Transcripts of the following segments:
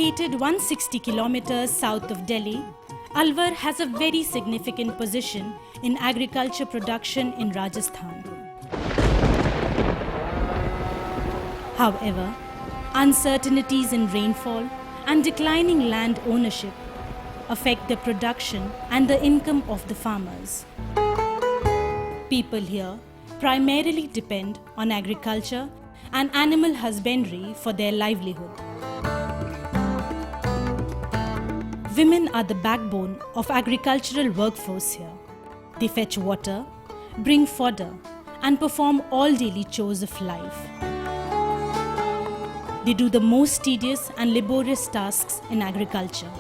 Located 160 kilometers south of Delhi, Alwar has a very significant position in agriculture production in Rajasthan. However, uncertainties in rainfall and declining land ownership affect the production and the income of the farmers. People here primarily depend on agriculture and animal husbandry for their livelihood. Women are the backbone of agricultural workforce here. They fetch water, bring fodder, and perform all daily chores of life. They do the most tedious and laborious tasks in agriculture.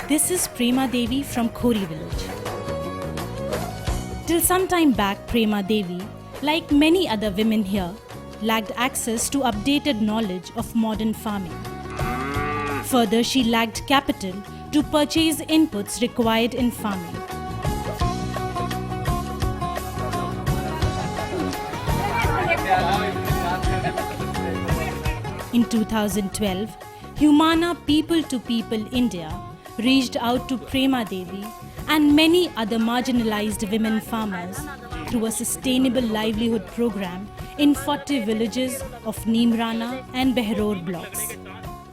This is Prema Devi from Khori village. Till some time back, Prema Devi, like many other women here, lacked access to updated knowledge of modern farming. Further, she lacked capital to purchase inputs required in farming. In 2012, Humana People to People India reached out to Prema Devi and many other marginalized women farmers through a sustainable livelihood program in 40 villages of Neemrana and Behror blocks.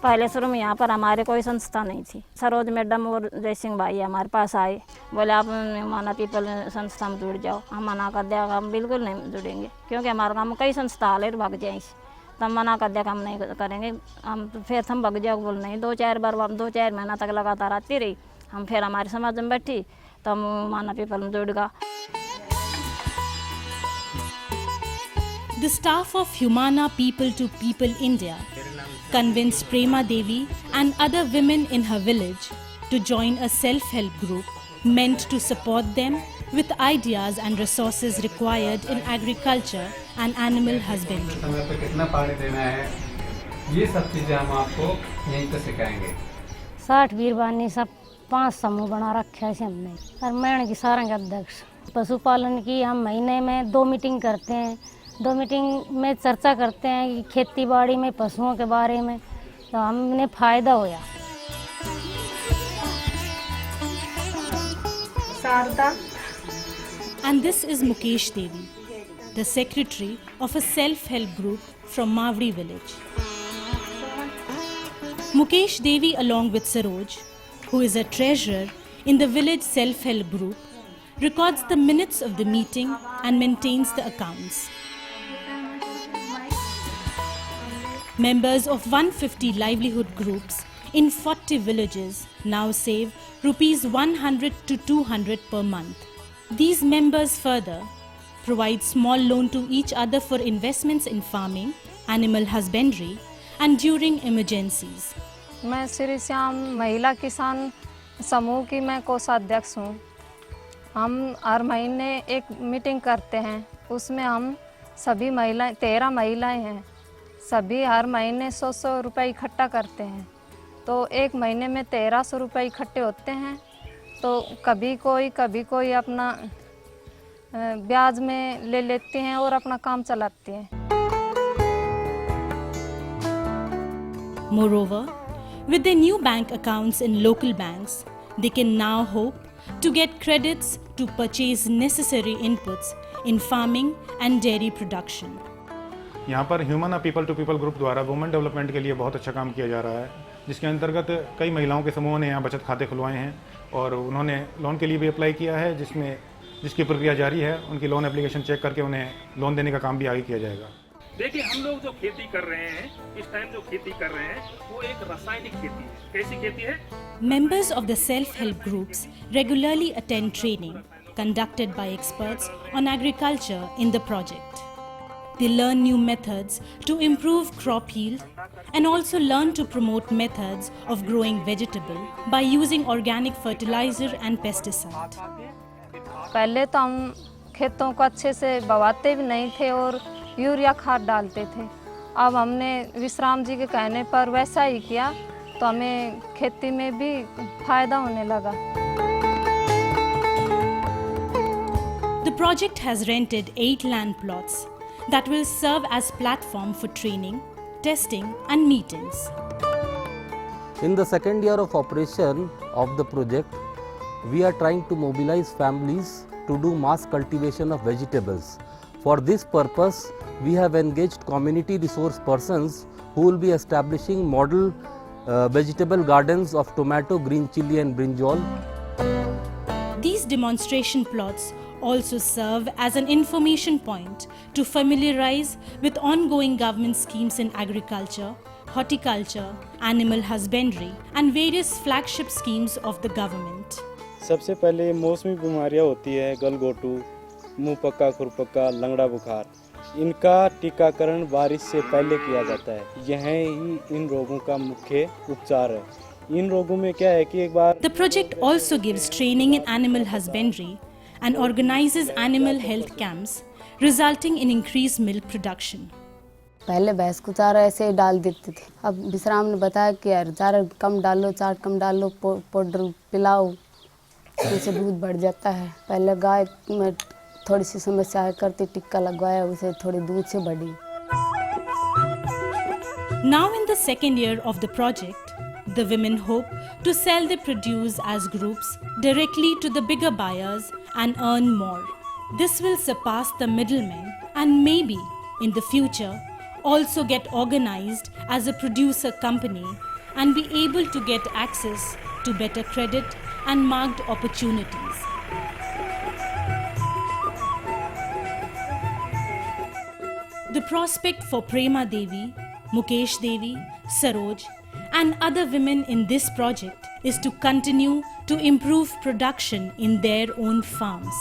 पहले शुरू में यहाँ पर हमारे कोई संस्था नहीं थी। सरोज मैडम और जय सिंह भाई हमारे पास आए, बोले आप माना पीपल संस्था में जुड़ जाओ। हम मना कर दिया, हम बिल्कुल नहीं जुड़ेंगे क्योंकि हमारे गाँव में कई संस्था आले भाग जाए। तब मना कर दिया, हम नहीं करेंगे। हम फिर हम भाग जाओ, बोल नहीं। 2-4 महीना तक लगातार आती रही। हम फिर हमारे समाज में बैठी, तब माना पीपल में जुड़ गया। The staff of Humana People to People India convinced Prema Devi and other women in her village to join a self-help group meant to support them with ideas and resources required in agriculture and animal husbandry. समय पे कितना पानी देना है, ये सब चीजें हम आपको यहीं पे सिखाएंगे। 60 वीरवानी सब 5 समूह बना रखे हैं हमने। रामायण की सारंग अध्यक्ष। पशुपालन की हम महीने में 2 मीटिंग करते हैं। 2 मीटिंग में चर्चा करते हैं कि खेती बाड़ी में पशुओं के बारे में, तो हमने फायदा होया। Sharda. And this is Mukesh Devi, the secretary of a self-help group from Mavri village. Mukesh Devi, along with Saroj, who is a treasurer in the village self-help group, records the minutes of the meeting and maintains the accounts. Members of 150 livelihood groups in 40 villages now save rupees 100 to 200 per month. These members further provide small loan to each other for investments in farming, animal husbandry and during emergencies. मैं श्री श्याम महिला किसान समूह की मैं कोषाध्यक्ष हूँ। हम हर महीने एक मीटिंग करते हैं, उसमें हम सभी महिलाएं 13 महिलाएं हैं, सभी हर महीने 100 रुपये इकट्ठा करते हैं। तो एक महीने में 1300 रुपये इकट्ठे होते हैं। तो कभी कोई अपना ब्याज में ले लेते हैं और अपना काम चलाते हैं। Moreover, with their new bank accounts in local banks, they can now hope to get credits to purchase necessary inputs in farming and dairy production. यहाँ पर ह्यूमना पीपल टू पीपल ग्रुप द्वारा वुमेन डेवलपमेंट के लिए बहुत अच्छा काम किया जा रहा है, जिसके अंतर्गत कई महिलाओं के समूहों ने यहाँ बचत खाते खुलवाए हैं और उन्होंने लोन के लिए भी अप्लाई किया है, जिसकी प्रक्रिया जारी है। उनकी लोन एप्लीकेशन चेक करके उन्हें लोन देने का काम भी आगे किया जाएगा। देखिए, हम लोग जो खेती कर रहे हैं, इस टाइम जो खेती कर रहे हैं, वो एक रासायनिक खेती है। कैसी खेती है? Members of the self-help groups regularly attend training conducted by experts on agriculture in the project. They learn new methods to improve crop yield and also learn to promote methods of growing vegetable by using organic fertilizer and pesticide. पहले तो हम खेतों को अच्छे से बवाते भी नहीं थे और यूरिया खाद डालते थे। अब हमने विश्राम जी के कहने पर वैसा ही किया, तो हमें खेती में भी फायदा होने लगा। project has rented 8 land plots that will serve as platform for training, testing and meetings. In the second year of operation of the project, we are trying to mobilize families to do mass cultivation of vegetables. For this purpose, we have engaged community resource persons who will be establishing model vegetable gardens of tomato, green chilli and brinjal. These demonstration plots also serve as an information point to familiarize with ongoing government schemes in agriculture, horticulture, animal husbandry and various flagship schemes of the government. सबसे पहले मौसमी बीमारियां होती है गलगोटू, मुंह पक्का, खुरपक्का, लंगड़ा बुखार। इनका टीकाकरण बारिश से पहले किया जाता है। यह ही इन रोगों का मुख्य उपचार है। इन रोगों में क्या है कि एक बार The project also gives training in animal husbandry and organizes animal health camps, resulting in increased milk production. पहले भैंस को चारा ऐसे ही डाल देते थे। अब विश्राम ने बताया कि यार चारा कम डालो, चाट कम डालो, पाउडर पिलाओ, उससे दूध बढ़ जाता है। पहले गाय में थोड़ी सी समस्या है करती, टिक्का लगवाया, उसे थोड़ी दूध से बढ़ी। Now in the second year of the project, the women hope to sell their produce as groups directly to the bigger buyers and earn more. This will surpass the middlemen and maybe in the future also get organized as a producer company and be able to get access to better credit and marked opportunities. The prospect for Prema Devi, Mukesh Devi, Saroj and other women in this project is to continue to improve production in their own farms.